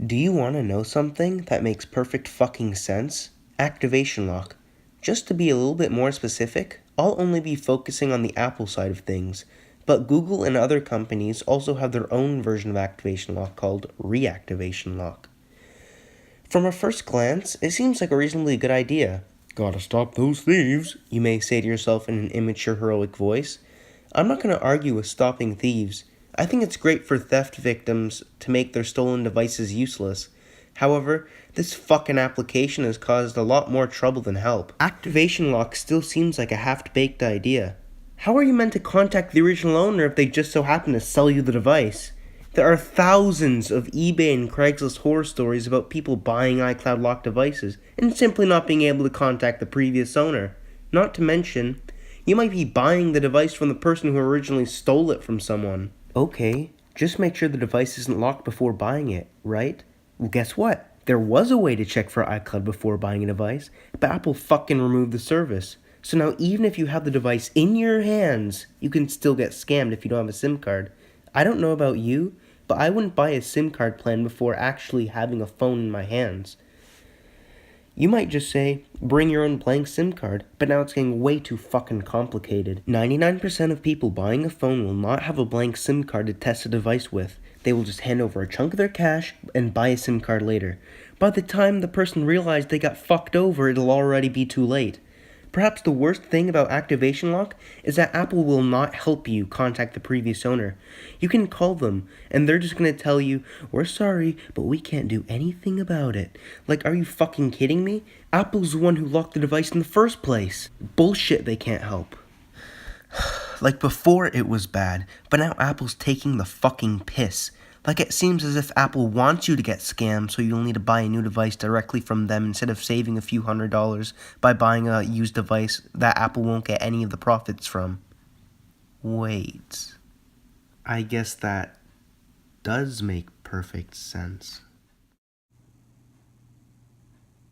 Do you want to know something that makes perfect fucking sense? Activation lock. Just to be a little bit more specific, I'll only be focusing on the Apple side of things, but Google and other companies also have their own version of activation lock called reactivation lock. From a first glance, it seems like a reasonably good idea. Gotta stop those thieves, you may say to yourself in an immature, heroic voice. I'm not going to argue with stopping thieves. I think it's great for theft victims to make their stolen devices useless. However, this fucking application has caused a lot more trouble than help. Activation lock still seems like a half-baked idea. How are you meant to contact the original owner if they just so happen to sell you the device? There are thousands of eBay and Craigslist horror stories about people buying iCloud locked devices and simply not being able to contact the previous owner. Not to mention, you might be buying the device from the person who originally stole it from someone. Okay, just make sure the device isn't locked before buying it, right? Well, guess what? There was a way to check for iCloud before buying a device, but Apple fucking removed the service. So now even if you have the device in your hands, you can still get scammed if you don't have a SIM card. I don't know about you, but I wouldn't buy a SIM card plan before actually having a phone in my hands. You might just say, bring your own blank SIM card, but now it's getting way too fucking complicated. 99% of people buying a phone will not have a blank SIM card to test a device with. They will just hand over a chunk of their cash and buy a SIM card later. By the time the person realized they got fucked over, it'll already be too late. Perhaps the worst thing about activation lock is that Apple will not help you contact the previous owner. You can call them, and they're just going to tell you, we're sorry, but we can't do anything about it. Like, are you fucking kidding me? Apple's the one who locked the device in the first place. Bullshit, they can't help. Like before it was bad, but now Apple's taking the fucking piss. Like it seems as if Apple wants you to get scammed, so you'll need to buy a new device directly from them instead of saving a few $100s by buying a used device that Apple won't get any of the profits from. Wait, I guess that does make perfect sense.